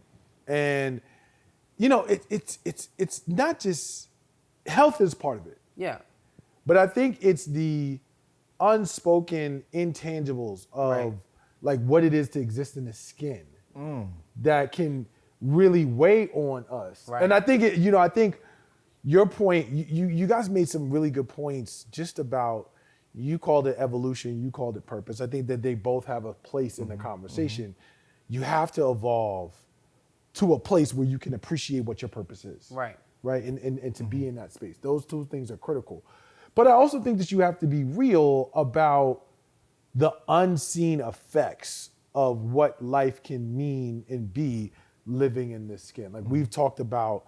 And, it's not just, health is part of it. Yeah. But I think it's the unspoken intangibles of like what it is to exist in the skin that can really weigh on us. Right. And I think I think your point, you guys made some really good points just about, you called it evolution, you called it purpose. I think that they both have a place in the conversation. You have to evolve to a place where you can appreciate what your purpose is. Right. Right. And to be in that space. Those 2 things are critical. But I also think that you have to be real about the unseen effects of what life can mean and be living in this skin. Like we've talked about,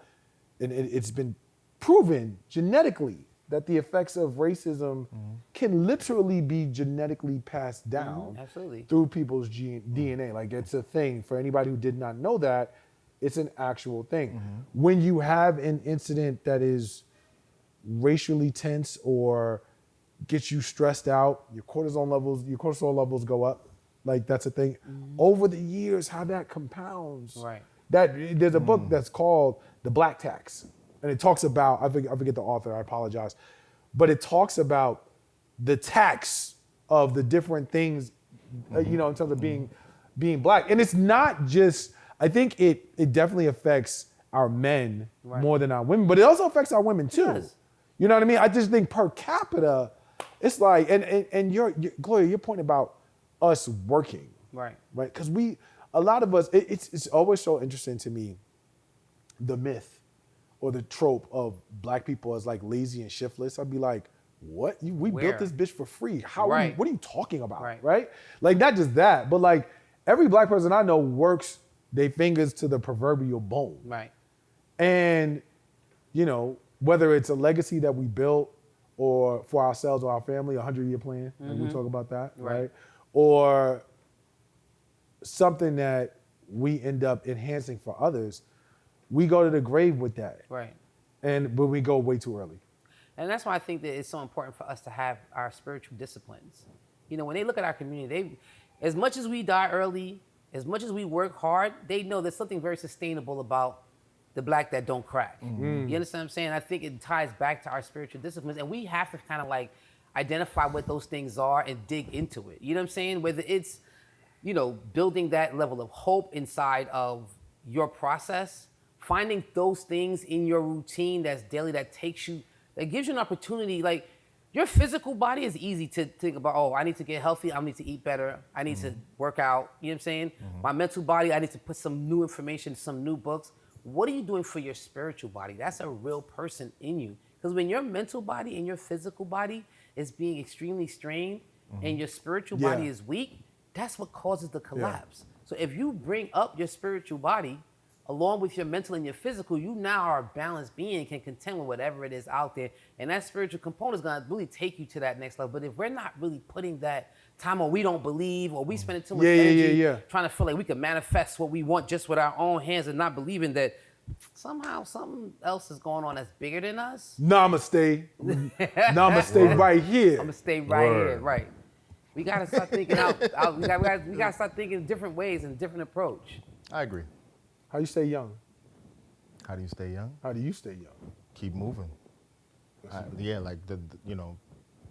and it's been proven genetically that the effects of racism can literally be genetically passed down through people's DNA. Like, it's a thing. For anybody who did not know that, it's an actual thing. When you have an incident that is racially tense or gets you stressed out, your cortisol levels go up. Like, that's a thing. Over the years, how that compounds. Right. That there's a book that's called The Black Tax. And it talks about, I forget the author, I apologize, but it talks about the tax of the different things, in terms of being Black. And it's not just, I think it definitely affects our men more than our women, but it also affects our women too. Yes. You know what I mean? I just think per capita, it's like, and Gloria, your point about us working, right? Because a lot of us, it's always so interesting to me, the myth or the trope of Black people as like lazy and shiftless. I'd be like, what? We built this bitch for free. How? What are you talking about? Right? Like, not just that, but like every Black person I know works their fingers to the proverbial bone. Right. And, whether it's a legacy that we built or for ourselves or our family, 100-year plan, and we'll talk about that, right? Or something that we end up enhancing for others, we go to the grave with that. Right. But we go way too early. And that's why I think that it's so important for us to have our spiritual disciplines. You know, when they look at our community, as much as we die early, as much as we work hard, they know there's something very sustainable about the black that don't crack. You understand what I'm saying? I think it ties back to our spiritual disciplines, and we have to kind of like identify what those things are and dig into it. You know what I'm saying? Whether it's, you know, building that level of hope inside of your process, finding those things in your routine that's daily, that takes you, that gives you an opportunity. Like, your physical body is easy to think about, oh, I need to get healthy, I need to eat better, I need to work out, you know what I'm saying? My mental body, I need to put some new information, some new books. What are you doing for your spiritual body? That's a real person in you. Because when your mental body and your physical body is being extremely strained and your spiritual body is weak, that's what causes the collapse. So if you bring up your spiritual body along with your mental and your physical, you now are a balanced being, can contend with whatever it is out there. And that spiritual component is gonna really take you to that next level. But if we're not really putting that time on, we don't believe, or we spend too much energy trying to feel like we can manifest what we want just with our own hands and not believing that somehow something else is going on that's bigger than us. Namaste. Namaste right here. I'm gonna stay right here, right. We gotta start thinking out. We gotta start thinking different ways and different approach. I agree. How you stay young? How do you stay young? How do you stay young? Keep moving. Yeah, like you know,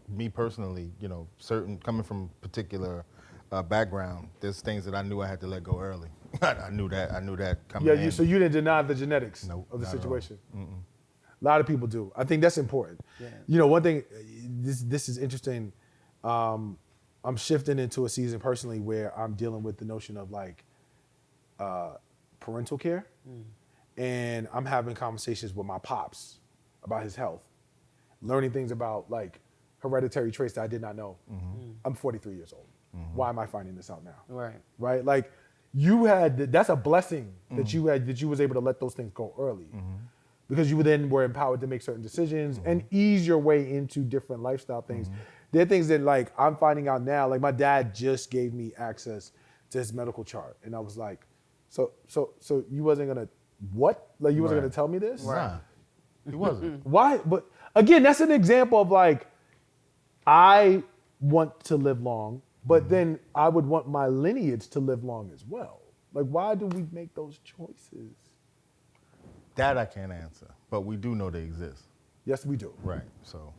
me personally, you know, certain coming from a particular background, there's things that I knew I had to let go early. I knew that coming. Yeah, so you didn't deny the genetics of the situation. A lot of people do. I think that's important. Yeah. You know, one thing, this is interesting. I'm shifting into a season personally where I'm dealing with the notion of like parental care, and I'm having conversations with my pops about his health, learning things about like hereditary traits that I did not know. I'm 43 years old. Why am I finding this out now? Right? Like, you had, that's a blessing that you had, that you was able to let those things go early, because you then were empowered to make certain decisions and ease your way into different lifestyle things. There are things that like I'm finding out now, like my dad just gave me access to his medical chart, and I was like, so you wasn't gonna, what? Like, you wasn't gonna tell me this? Nah, he wasn't. Why? But again, that's an example of like, I want to live long, but then I would want my lineage to live long as well. Like, why do we make those choices? That I can't answer, but we do know they exist. Yes, we do. Right. So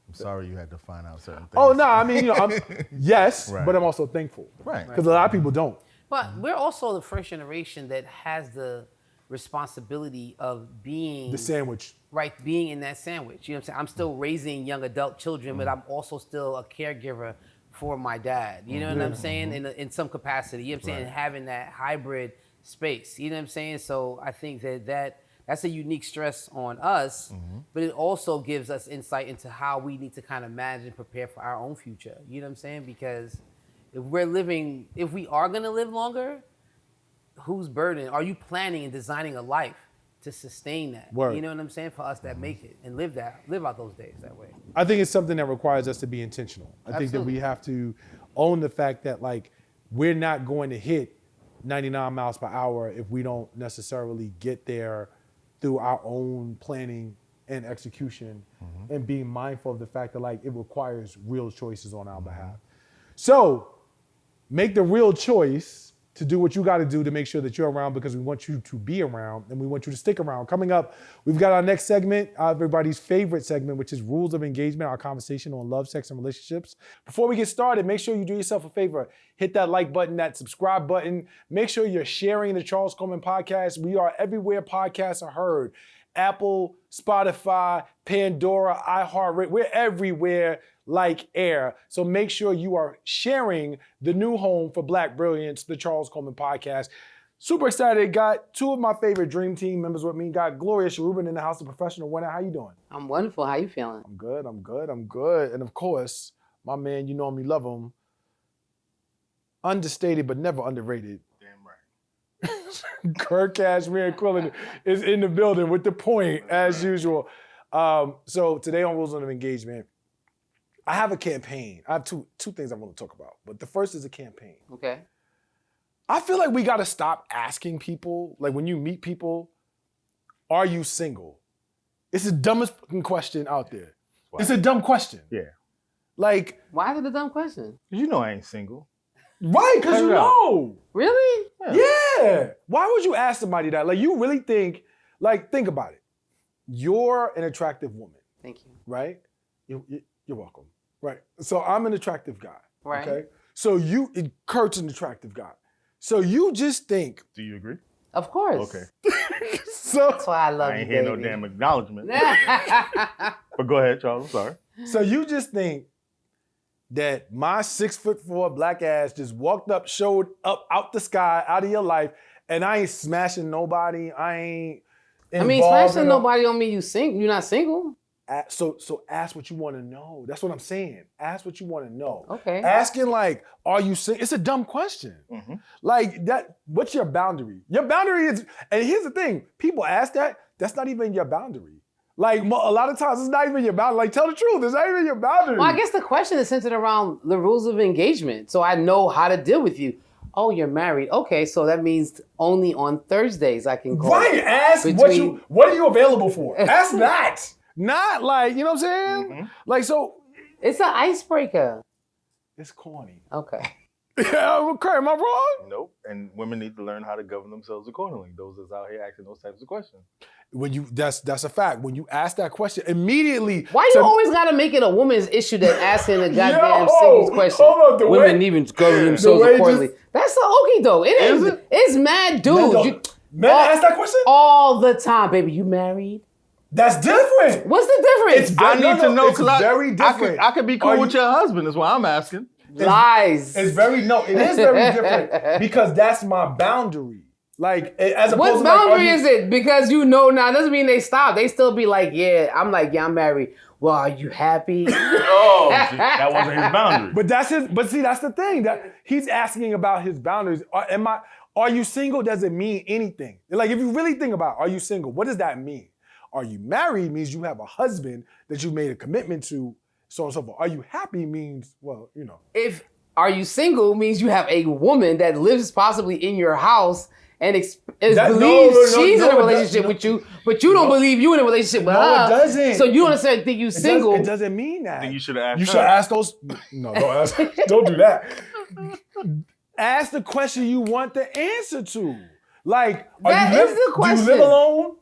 I'm sorry you had to find out certain things. Oh no, I mean, you know, yes, but I'm also thankful. Right. Because a lot of people don't. But we're also the first generation that has the responsibility of being The sandwich. right, being in that sandwich. You know what I'm saying? I'm still raising young adult children, but I'm also still a caregiver for my dad. You know what I'm saying? In some capacity. You know what I'm saying? Having that hybrid space. You know what I'm saying? So I think that's a unique stress on us, but it also gives us insight into how we need to kind of manage and prepare for our own future. You know what I'm saying? Because if we are gonna live longer, whose burden? Are you planning and designing a life to sustain that? Word. You know what I'm saying? For us that make it and live out those days that way. I think it's something that requires us to be intentional. I think that we have to own the fact that like, we're not going to hit 99 miles per hour if we don't necessarily get there through our own planning and execution, and being mindful of the fact that like, it requires real choices on our behalf. So make the real choice to do what you got to do to make sure that you're around, because we want you to be around and we want you to stick around. Coming up, we've got our next segment, everybody's favorite segment, which is Rules of Engagement, our conversation on love, sex, and relationships. Before we get started, make sure you do yourself a favor. Hit that like button, that subscribe button. Make sure you're sharing the Charles Coleman podcast. We are everywhere podcasts are heard. Apple, Spotify, Pandora, iHeartRadio. We're everywhere like air. So make sure you are sharing the new home for Black Brilliance, the Charles Coleman podcast. Super excited. Got two of my favorite dream team members with me. Got Gloria Cherubin in the house, of professional winner. How you doing? I'm wonderful. How you feeling? I'm good. And of course, my man, you know me, love him. Understated but never underrated. Damn right. Curt, Cashmere Curt is in the building with the point, as usual. So today on Rules of Engagement, I have a campaign. I have two things I want to talk about, but the first is a campaign. Okay. I feel like we got to stop asking people, like when you meet people, are you single? It's the dumbest fucking question out there. Wow. It's a dumb question. Yeah. Like, Why is it a dumb question? You know I ain't single. right, because you Cut it out. know. Really? Yeah. Why would you ask somebody that? Like, you really think, like, think about it. You're an attractive woman, Thank you. right? You're welcome. Right. So I'm an attractive guy. Right. Okay. So Kurt's an attractive guy. So you just think. Do you agree? Of course. Okay. So That's why I love I you, ain't hear no baby. damn acknowledgement. But go ahead, Charles. I'm sorry. So you just think that my 6'4" black ass just walked up, showed up out the sky, out of your life, and I ain't smashing nobody. I ain't. I mean, involved smashing in a- nobody don't mean you're not single. So ask what you want to know. That's what I'm saying. Ask what you want to know. Okay. Asking like, are you single? It's a dumb question. Mm-hmm. Like that. What's your boundary? Your boundary is, and here's the thing: people ask that. That's not even your boundary. Like a lot of times, it's not even your boundary. Like tell the truth, it's not even your boundary. Well, I guess the question is centered around the rules of engagement, so I know how to deal with you. Oh, you're married. Okay, so that means only on Thursdays I can go. Right. Ask what are you available for? Ask that. Not like, you know what I'm saying? Mm-hmm. Like, so. It's an icebreaker. It's corny. Okay. Okay, am I wrong? Nope. And women need to learn how to govern themselves accordingly. Those that's out here asking those types of questions. That's a fact. When you ask that question, immediately. Why you always gotta make it a woman's issue that asking a goddamn Yo, singles question? hold on, Women even govern themselves way accordingly. That's the okey doke. It Is is. it? It's mad dudes. Men ask that question? All the time, baby. You married? That's different. What's the difference? It's I need to know it's because very different. I could be cool Are with you- your husband. Is why I'm asking. Lies. It is very different because that's my boundary. Like as opposed What to boundary is it? Because you know now doesn't mean they stop. They still be like, yeah. I'm like, yeah, I'm married. Well, are you happy? Oh, that wasn't his boundary. But that's the thing that he's asking about his boundaries. Are you single? Doesn't mean anything. Like if you really think about, are you single? What does that mean? Are you married? Means you have a husband that you made a commitment to. So on and so forth. Are you happy? Means well, you know. If are you single means you have a woman that lives possibly in your house and believes she's in a relationship with you, but you don't believe you in a relationship with her. No, it doesn't. So you don't necessarily think you single. It doesn't mean that. Then you should have asked. You should ask those. No, don't ask. Don't do that. Ask the question you want the answer to. Like, That is the question. Do you live alone?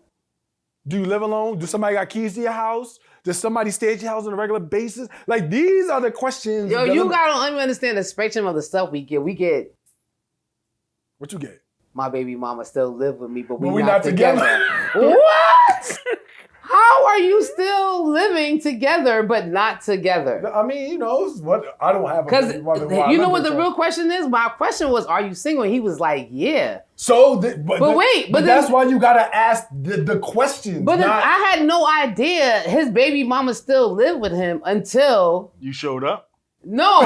Do you live alone? Do somebody got keys to your house? Does somebody stay at your house on a regular basis? Like, these are the questions. Yo, you gotta understand the spectrum of the stuff we get. We get What you get? my baby mama still live with me, but But we're not together. What? How are you still living together but not together? I mean, you know, what I don't have. Because you know what the real question is? My question was, are you single? And he was like, yeah. So, but that's why you gotta ask the questions. But I had no idea his baby mama still lived with him until You showed up. no.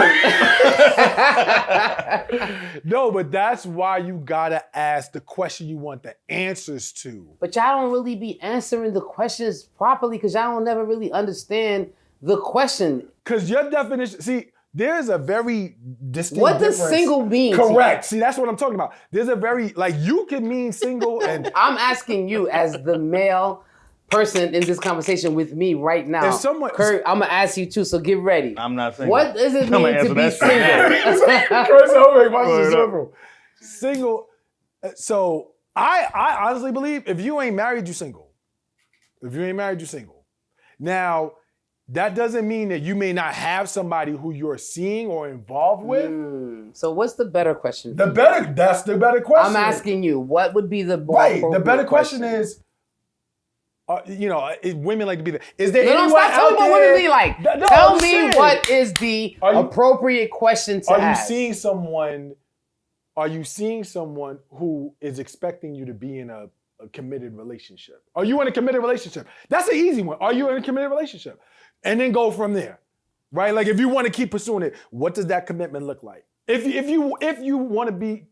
No, but that's why you gotta ask the question you want the answers to. But y'all don't really be answering the questions properly because y'all don't never really understand the question. Because your definition, see, there's a very distinct What does difference. single mean to you? Correct. See, that's what I'm talking about. There's a very, like, you can mean single and I'm asking you as the male person in this conversation with me right now. If someone- Kurt, I'm gonna ask you too, so get ready. I'm not single. What does it I'ma mean to answer be that shit single? Chris Overbeck, watch Word this up. circle. Single. So I honestly believe if you ain't married, you single. If you ain't married, you single. Now, that doesn't mean that you may not have somebody who you're seeing or involved with. So what's the better question? That's the better question. I'm asking you, what would be the more Right. The appropriate better question is, women like to be there. Is there No, anyone stop out talking about there? women be like. No, Tell I'm me saying, what is the Are you- appropriate question to Are you ask. seeing someone? Are you seeing someone who is expecting you to be in a committed relationship? Are you in a committed relationship? That's an easy one. Are you in a committed relationship? And then go from there, right? Like if you want to keep pursuing it, what does that commitment look like? If you want to be,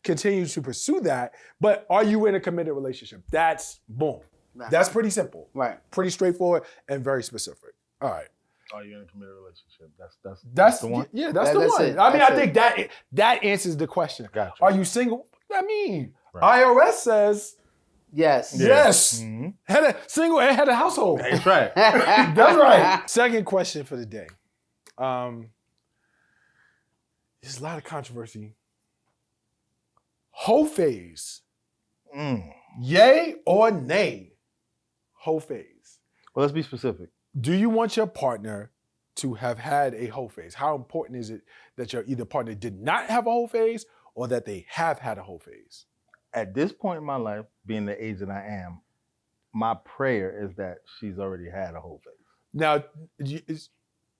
continue to pursue that, but are you in a committed relationship? That's boom. Right. That's pretty simple. Right. Pretty straightforward and very specific. All right. Are you in a committed relationship? That's the one. Yeah, that's the That's one. it. I mean, That's I think that answers the question. Gotcha. Are you single? What does that mean? Right. IRS says Yes. Yeah. Yes. Mm-hmm. Had a single and had a household. That's right. That's right. Second question for the day. There's a lot of controversy. Whole phase. Yay or nay? Whole phase. Well, let's be specific. Do you want your partner to have had a whole phase? How important is it that your either partner did not have a whole phase or that they have had a whole phase? At this point in my life, being the age that I am, my prayer is that she's already had a whole phase. Now,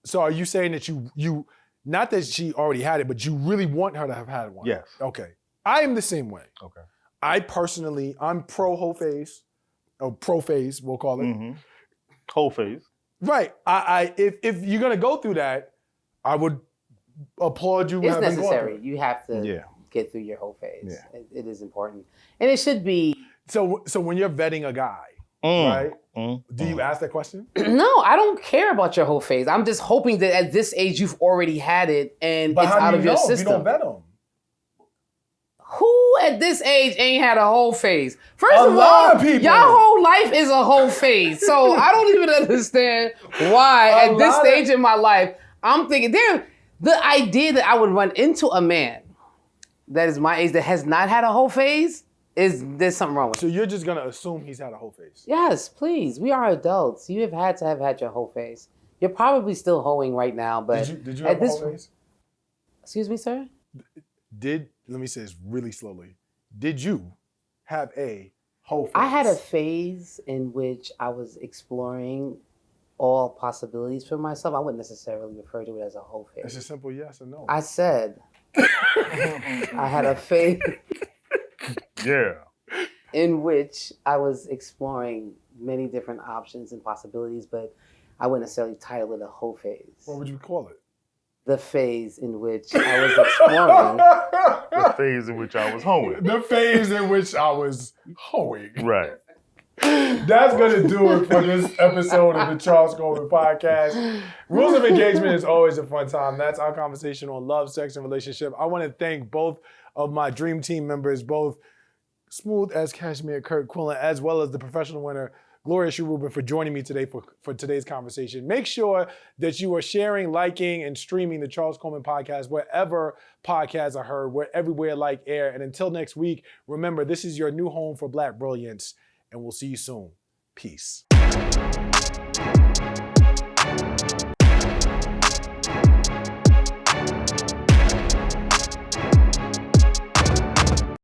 so are you saying that you not that she already had it, but you really want her to have had one? Yes. Okay. I am the same way. Okay. I'm pro whole phase, or pro phase, we'll call it. Mm-hmm. Whole phase. Right. If you're gonna go through that, I would applaud you. It's having gone necessary. through it. You have to Yeah. get through your whole phase. Yeah. It is important, and it should be. So when you're vetting a guy, right? Do you ask that question? No, I don't care about your whole phase. I'm just hoping that at this age you've already had it and But it's how out do of you your know if system. you don't vet them? Who at this age ain't had a whole phase? First A of lot all, of people. your whole life is a whole phase. So I don't even understand why A at this lot stage in my life, I'm thinking, the idea that I would run into a man that is my age that has not had a whole phase, there's something wrong with it. So you're just gonna assume he's had a whole phase? Yes, please. We are adults. You have had to have had your whole phase. You're probably still hoeing right now, but Did you have a whole phase? Excuse me, sir? Let me say this really slowly. Did you have a whole phase? I had a phase in which I was exploring all possibilities for myself. I wouldn't necessarily refer to it as a whole phase. It's a simple yes or no. I said I had a phase Yeah. in which I was exploring many different options and possibilities, but I wouldn't necessarily title it a whole phase. What would you call it? The phase in which I was exploring. The phase in which I was hoeing. The phase in which I was hoeing. Right. That's going to do it for this episode of the Charles Coleman Podcast. Rules of engagement is always a fun time. That's our conversation on love, sex, and relationship. I want to thank both of my dream team members, both Smooth as Cashmere Curt Quillen, as well as the professional winner, Gloria Cherubin, for joining me today for today's conversation. Make sure that you are sharing, liking, and streaming the Charles Coleman Podcast wherever podcasts are heard. We're everywhere like air. And until next week, remember, this is your new home for Black brilliance, and we'll see you soon. Peace.